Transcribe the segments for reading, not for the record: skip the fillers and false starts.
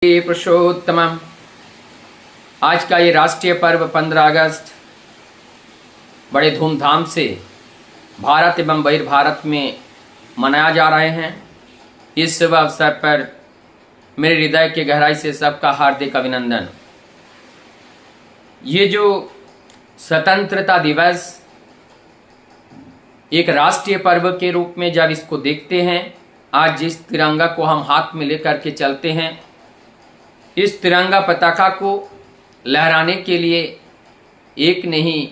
पुरुषोत्तमम। आज का ये राष्ट्रीय पर्व 15 अगस्त बड़े धूमधाम से भारत एवं बहिर्भारत में मनाया जा रहे हैं। इस शुभ अवसर पर मेरे हृदय के गहराई से सबका हार्दिक अभिनंदन। ये जो स्वतंत्रता दिवस एक राष्ट्रीय पर्व के रूप में जब इसको देखते हैं, आज जिस तिरंगा को हम हाथ में लेकर के चलते हैं, इस तिरंगा पताका को लहराने के लिए एक नहीं,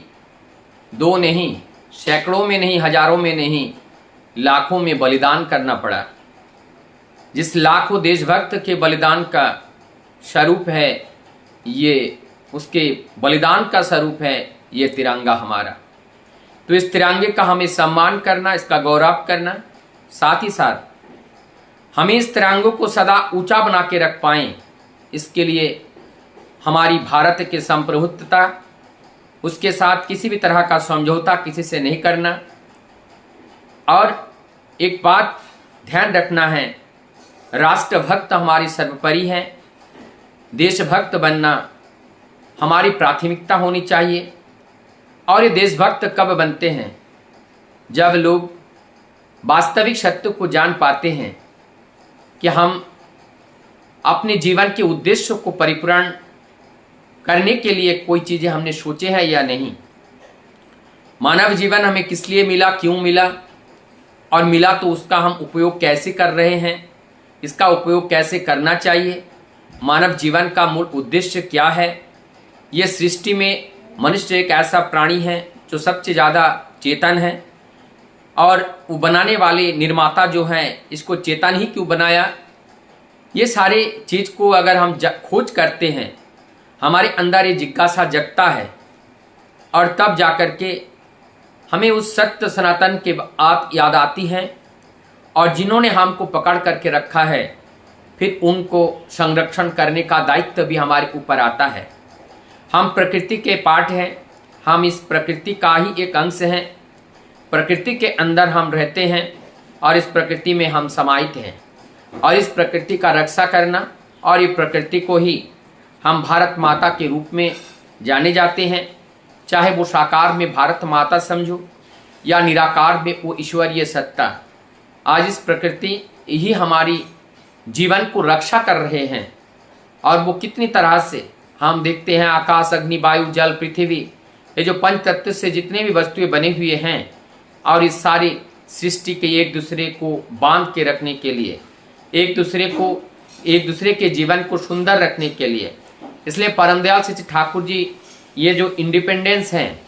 दो नहीं, सैकड़ों में नहीं, हजारों में नहीं, लाखों में बलिदान करना पड़ा। जिस लाखों देशभक्त के बलिदान का स्वरूप है, ये उसके बलिदान का स्वरूप है ये तिरंगा हमारा। तो इस तिरंगे का हमें सम्मान करना, इसका गौरव करना, साथ ही साथ हमें इस तिरंगे को सदा ऊंचा बना के रख पाएं, इसके लिए हमारी भारत की संप्रभुत्वता, उसके साथ किसी भी तरह का समझौता किसी से नहीं करना। और एक बात ध्यान रखना है, राष्ट्रभक्त हमारी सर्वोपरि है। देशभक्त बनना हमारी प्राथमिकता होनी चाहिए। और ये देशभक्त कब बनते हैं? जब लोग वास्तविक सत्य को जान पाते हैं कि हम अपने जीवन के उद्देश्य को परिपूर्ण करने के लिए कोई चीज़ें हमने सोचे हैं या नहीं। मानव जीवन हमें किस लिए मिला, क्यों मिला, और मिला तो उसका हम उपयोग कैसे कर रहे हैं, इसका उपयोग कैसे करना चाहिए। मानव जीवन का मूल उद्देश्य क्या है। ये सृष्टि में मनुष्य एक ऐसा प्राणी है जो सबसे ज़्यादा चेतन है, और वो बनाने वाले निर्माता जो हैं इसको चेतन ही क्यों बनाया। ये सारे चीज़ को अगर हम खोज करते हैं, हमारे अंदर ये जिज्ञासा जगता है, और तब जाकर के हमें उस सत्य सनातन के बात याद आती हैं। और जिन्होंने हमको पकड़ करके रखा है, फिर उनको संरक्षण करने का दायित्व भी हमारे ऊपर आता है। हम प्रकृति के पार्ट हैं, हम इस प्रकृति का ही एक अंश हैं। प्रकृति के अंदर हम रहते हैं और इस प्रकृति में हम समाहित हैं, और इस प्रकृति का रक्षा करना, और ये प्रकृति को ही हम भारत माता के रूप में जाने जाते हैं। चाहे वो साकार में भारत माता समझो या निराकार में वो ईश्वरीय सत्ता। आज इस प्रकृति ही हमारी जीवन को रक्षा कर रहे हैं। और वो कितनी तरह से हम देखते हैं, आकाश, अग्नि, वायु, जल, पृथ्वी, ये जो पंच तत्व से जितने भी वस्तुएं बने हुए हैं, और इस सारी सृष्टि के एक दूसरे को बांध के रखने के लिए, एक दूसरे के जीवन को सुंदर रखने के लिए। इसलिए परम दयाल श्री ठाकुर जी ये जो इंडिपेंडेंस है,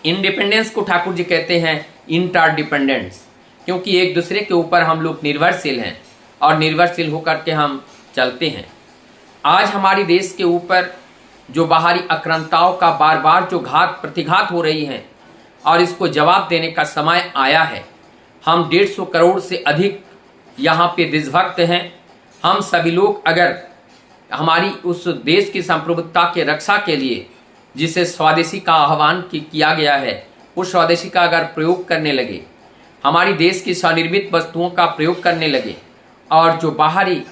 इंडिपेंडेंस को ठाकुर जी कहते हैं इंटरडिपेंडेंस, क्योंकि एक दूसरे के ऊपर हम लोग निर्भरशील हैं और निर्भरशील होकर के हम चलते हैं। आज हमारी देश के ऊपर जो बाहरी आक्रांताओं का बार बार जो घात प्रतिघात हो रही है, और इसको जवाब देने का समय आया है। हम 150 करोड़ से अधिक यहाँ पे देशभक्त हैं। हम सभी लोग अगर हमारी उस देश की संप्रभुत्ता के रक्षा के लिए जिसे स्वदेशी का आह्वान किया गया है, उस स्वदेशी का अगर प्रयोग करने लगे, हमारी देश की स्वनिर्मित वस्तुओं का प्रयोग करने लगे, और जो बाहरी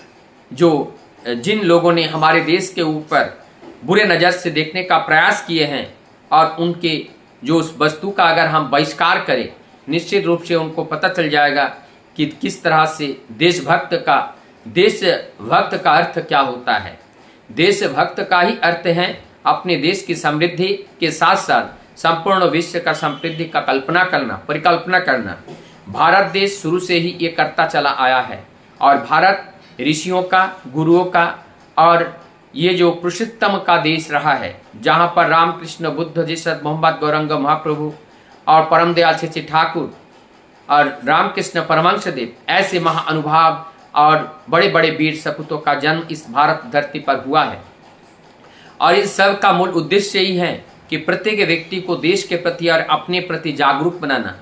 जिन लोगों ने हमारे देश के ऊपर बुरे नज़र से देखने का प्रयास किए हैं, और उनके जो उस वस्तु का अगर हम बहिष्कार करें, निश्चित रूप से उनको पता चल जाएगा कि किस तरह से देशभक्त का अर्थ क्या होता है। देशभक्त का ही अर्थ है अपने देश की समृद्धि के साथ साथ संपूर्ण विश्व का समृद्धि का परिकल्पना करना। भारत देश शुरू से ही ये करता चला आया है, और भारत ऋषियों का, गुरुओं का, और ये जो पुरुषोत्तम का देश रहा है, जहाँ पर रामकृष्ण, बुद्ध जी, सद मोहम्मद गौरंग महाप्रभु और परम दयाल श्री ठाकुर और रामकृष्ण परमहंस देव, ऐसे महाअनुभाव और बड़े बड़े वीर सपूतों का जन्म इस भारत धरती पर हुआ है। और इस सब का मूल उद्देश्य यही है कि प्रत्येक व्यक्ति को देश के प्रति और अपने प्रति जागरूक बनाना।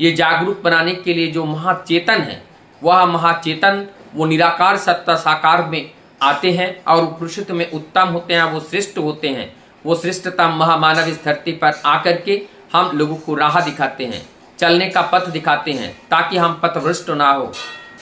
ये जागरूक बनाने के लिए जो महाचेतन है, वह महाचेतन वो निराकार सत्ता साकार में आते हैं, और वो पुरुषत्व में उत्तम होते हैं, वो श्रेष्ठ होते हैं। वो श्रेष्ठतम महामानव इस धरती पर आकर के हम लोगों को राह दिखाते हैं, चलने का पथ दिखाते हैं, ताकि हम पथभ्रष्ट ना हो,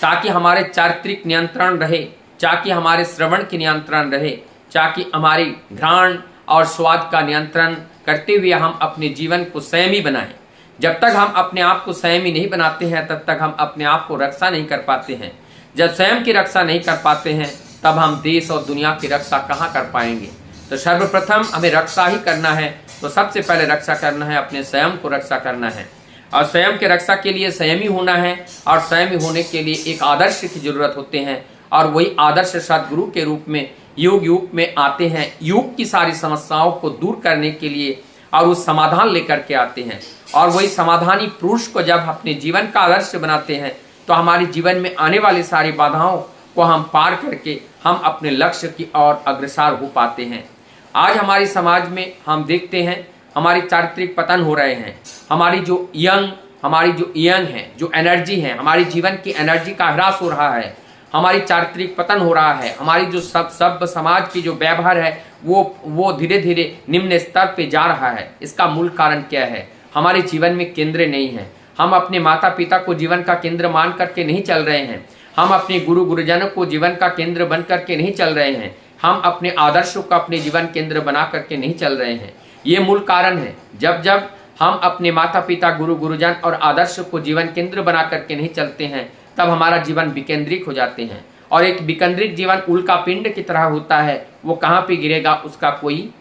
ताकि हमारे चारित्रिक नियंत्रण रहे, ताकि हमारे श्रवण की नियंत्रण रहे, ताकि हमारी घ्राण और स्वाद का नियंत्रण करते हुए हम अपने जीवन को संयमी बनाएं। जब तक हम अपने आप को संयमी नहीं बनाते हैं तब तक हम अपने आप को रक्षा नहीं कर पाते हैं। जब स्वयं की रक्षा नहीं कर पाते हैं तब हम देश और दुनिया की रक्षा कहाँ कर पाएंगे। तो सर्वप्रथम हमें रक्षा ही करना है, तो सबसे पहले रक्षा करना है, अपने स्वयं को रक्षा करना है। और स्वयं के रक्षा के लिए संयमी होना है, और संयमी होने के लिए एक आदर्श की जरूरत होते हैं, और वही आदर्श सदगुरु के रूप में युग में आते हैं, युग की सारी समस्याओं को दूर करने के लिए, और उस समाधान लेकर के आते हैं। और वही समाधानी पुरुष को जब अपने जीवन का आदर्श बनाते हैं तो हमारे जीवन में आने वाली सारी बाधाओं को हम पार करके हम अपने लक्ष्य की ओर अग्रसर हो पाते हैं। आज हमारे समाज में हम देखते हैं हमारी चारित्रिक पतन हो रहे हैं। हमारी जो यंग है, जो एनर्जी है, हमारी जीवन की एनर्जी का ह्रास हो रहा है, हमारी चारित्रिक पतन हो रहा है। हमारी जो सब समाज की जो व्यवहार है वो धीरे धीरे निम्न स्तर पे जा रहा है। इसका मूल कारण क्या है? हमारे जीवन में केंद्र नहीं है। हम अपने माता पिता को जीवन का केंद्र मान करके नहीं चल रहे हैं। हम अपने गुरुजनों को जीवन का केंद्र बन करके नहीं चल रहे हैं। हम अपने आदर्शों को अपने जीवन केंद्र बना करके नहीं चल रहे हैं। ये मूल कारण है। जब जब हम अपने माता पिता, गुरुजन और आदर्श को जीवन केंद्र बना करके नहीं चलते हैं तब हमारा जीवन विकेंद्रित हो जाते हैं। और एक विकेंद्रित जीवन उल्का पिंड की तरह होता है, वो कहाँ पे गिरेगा उसका कोई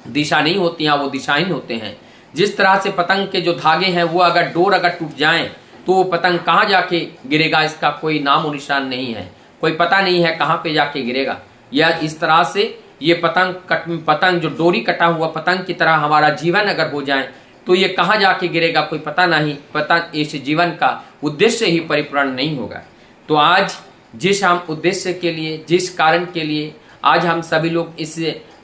दिशा नहीं होती है, वो दिशाहीन होते हैं। जिस तरह से पतंग के जो धागे हैं वो अगर डोर टूट जाएं तो वो पतंग कहाँ जाके गिरेगा इसका कोई नामो निशान नहीं है, कोई पता नहीं है कहाँ पे जाके गिरेगा। या इस तरह से ये पतंग जो डोरी कटा हुआ पतंग की तरह हमारा जीवन अगर हो जाए तो ये कहाँ जाके गिरेगा कोई पता नहीं। इस जीवन का उद्देश्य ही परिपूर्ण नहीं होगा। तो आज जिस हम उद्देश्य के लिए, जिस कारण के लिए आज हम सभी लोग इस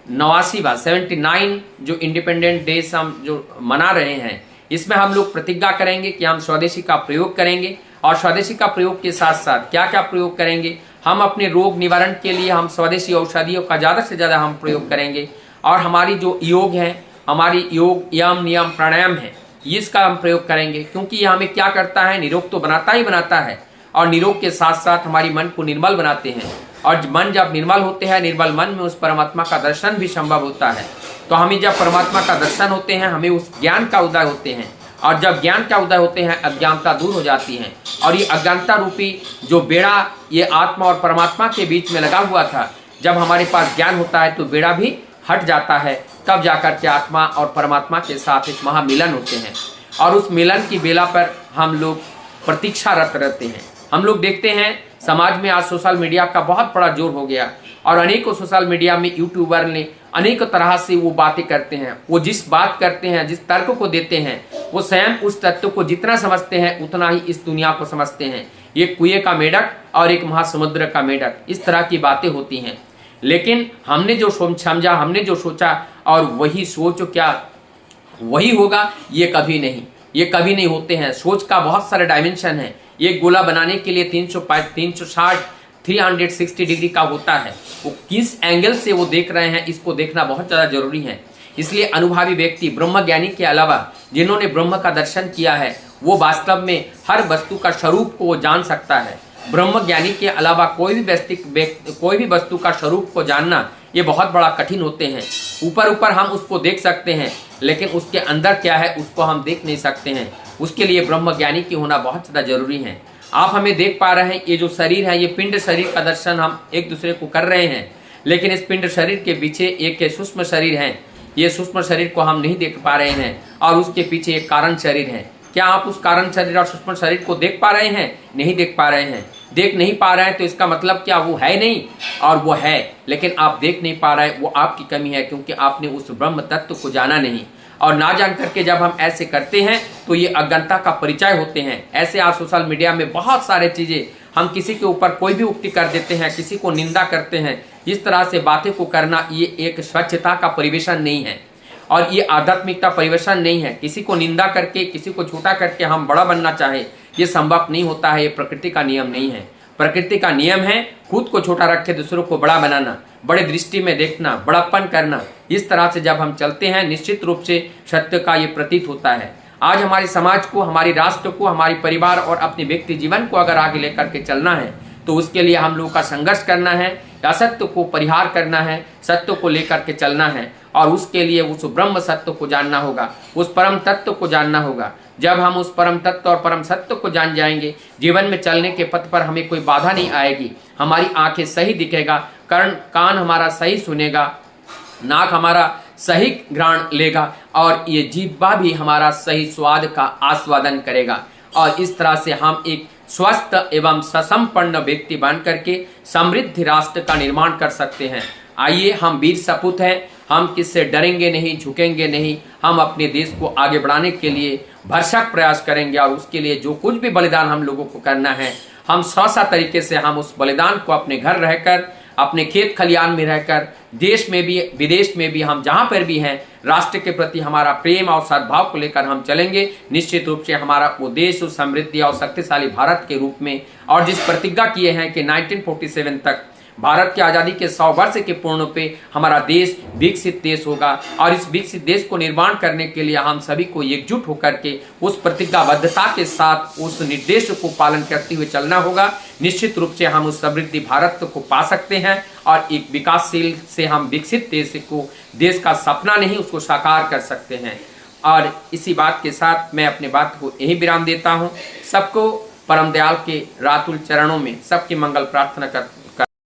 79 जो इंडिपेंडेंट डेज हम जो मना रहे हैं, इसमें हम लोग प्रतिज्ञा करेंगे कि हम स्वदेशी का प्रयोग करेंगे। और स्वदेशी का प्रयोग के साथ साथ क्या क्या प्रयोग करेंगे? हम अपने रोग निवारण के लिए हम स्वदेशी औषधियों का ज़्यादा से ज़्यादा हम प्रयोग करेंगे। और हमारी जो योग है, हमारी योग यम नियम प्राणायाम है, इसका हम प्रयोग करेंगे। क्योंकि ये हमें क्या करता है? निरोग तो बनाता ही बनाता है, और निरोग के साथ साथ हमारी मन को निर्मल बनाते हैं। और मन जब निर्मल होते हैं, निर्मल मन में उस परमात्मा का दर्शन भी संभव होता है। तो हमें जब परमात्मा का दर्शन होते हैं, हमें उस ज्ञान का उदय होते हैं। और जब ज्ञान का उदय होते हैं, अज्ञानता दूर हो जाती है। और ये अज्ञानता रूपी जो बेड़ा ये आत्मा और परमात्मा के बीच में लगा हुआ था, जब हमारे पास ज्ञान होता है तो बेड़ा भी हट जाता है। तब जाकर के आत्मा और परमात्मा के साथ एक महामिलन होते हैं। और उस मिलन की बेला पर हम लोग प्रतीक्षारत रहते हैं। हम लोग देखते हैं समाज में आज सोशल मीडिया का बहुत बड़ा जोर हो गया, और अनेकों सोशल मीडिया में यूट्यूबर ने अनेक तरह से वो बातें करते हैं। वो जिस बात करते हैं, जिस तर्क को देते हैं, वो स्वयं उस तत्व को जितना समझते हैं उतना ही इस दुनिया को समझते हैं। ये कुएं का मेढक और एक महासमुद्र का मेढक, इस तरह की बातें होती हैं। लेकिन हमने जो समझा, हमने जो सोचा, और वही सोच क्या वही होगा? ये कभी नहीं होते हैं। सोच का बहुत सारे डायमेंशन है। ये गोला बनाने के लिए 360 डिग्री का होता है। वो किस एंगल से वो देख रहे हैं, इसको देखना बहुत ज़्यादा जरूरी है। इसलिए अनुभवी व्यक्ति, ब्रह्म ज्ञानी के अलावा जिन्होंने ब्रह्म का दर्शन किया है, वो वास्तव में हर वस्तु का स्वरूप को वो जान सकता है। ब्रह्म ज्ञानी के अलावा कोई भी वस्तु का स्वरूप को जानना ये बहुत बड़ा कठिन होते हैं। ऊपर हम उसको देख सकते हैं, लेकिन उसके अंदर क्या है उसको हम देख नहीं सकते हैं। उसके लिए ब्रह्म ज्ञानी की होना बहुत ज़्यादा जरूरी है। आप हमें देख पा रहे हैं, ये जो शरीर है, ये पिंड शरीर का दर्शन हम एक दूसरे को कर रहे हैं। लेकिन इस पिंड शरीर के पीछे एक सूक्ष्म शरीर है। ये सूक्ष्म शरीर को हम नहीं देख पा रहे हैं, और उसके पीछे एक कारण शरीर है। क्या आप उस कारण शरीर और सूक्ष्म शरीर को देख पा रहे हैं? नहीं देख पा रहे हैं। देख नहीं पा रहे हैं तो इसका मतलब क्या वो है नहीं? और वो है, लेकिन आप देख नहीं पा रहे हैं। वो आपकी कमी है, क्योंकि आपने उस ब्रह्म तत्व को जाना नहीं। और ना जान करके जब हम ऐसे करते हैं तो ये अज्ञानता का परिचय होते हैं। ऐसे आज सोशल मीडिया में बहुत सारे चीज़ें, हम किसी के ऊपर कोई भी उक्ति कर देते हैं, किसी को निंदा करते हैं। इस तरह से बातें को करना ये एक स्वच्छता का परिवेशन नहीं है, और ये आध्यात्मिकता परिवेशन नहीं है। किसी को निंदा करके, किसी को छोटा करके हम बड़ा बनना चाहे, ये संभव नहीं होता है। ये प्रकृति का नियम नहीं है। प्रकृति का नियम है खुद को छोटा रख के दूसरों को बड़ा बनाना, बड़े दृष्टि में देखना, बड़प्पन करना। इस तरह से जब हम चलते हैं, निश्चित रूप से सत्य का ये प्रतीत होता है। आज हमारे समाज को, हमारी राष्ट्र को, हमारी परिवार और अपने व्यक्ति जीवन को अगर आगे लेकर के चलना है तो उसके लिए हम लोगों का संघर्ष करना है, असत्य को परिहार करना है, सत्य को लेकर के चलना है और उसके लिए उस ब्रह्म सत्य को जानना होगा, उस परम तत्व को जानना होगा। जब हम उस परम तत्व और परम सत्य को जान जाएंगे, जीवन में चलने के पथ पर हमें कोई बाधा नहीं आएगी। हमारी आंखें सही दिखेगा, कान हमारा सही सुनेगा, नाक हमारा सही घ्राण लेगा और ये जीवा भी हमारा सही स्वाद का आस्वादन करेगा। और इस तरह से हम एक स्वस्थ एवं ससंपन्न व्यक्ति बन करके समृद्ध राष्ट्र का निर्माण कर सकते हैं। आइए, हम वीर सपूत हैं, हम किससे डरेंगे नहीं, झुकेंगे नहीं। हम अपने देश को आगे बढ़ाने के लिए भरसक प्रयास करेंगे और उसके लिए जो कुछ भी बलिदान हम लोगों को करना है, हम सौसा तरीके से हम उस बलिदान को अपने घर रहकर, अपने खेत खलियान में रहकर, देश में भी विदेश में भी, हम जहाँ पर भी हैं, राष्ट्र के प्रति हमारा प्रेम और सद्भाव को लेकर हम चलेंगे। निश्चित रूप से हमारा वो देश उस समृद्धि और शक्तिशाली भारत के रूप में, और जिस प्रतिज्ञा किए हैं कि 1947 तक भारत की आज़ादी के 100 वर्ष के पूर्ण पे हमारा देश विकसित देश होगा और इस विकसित देश को निर्माण करने के लिए हम सभी को एकजुट होकर के उस प्रतिज्ञाबद्धता के साथ उस निर्देश को पालन करते हुए चलना होगा। निश्चित रूप से हम उस समृद्धि भारत को पा सकते हैं और एक विकासशील से हम विकसित देश का सपना नहीं, उसको साकार कर सकते हैं। और इसी बात के साथ मैं अपने बात को यही विराम देता हूँ। सबको परम दयाल के रातुल चरणों में सबकी मंगल प्रार्थना करता हूँ।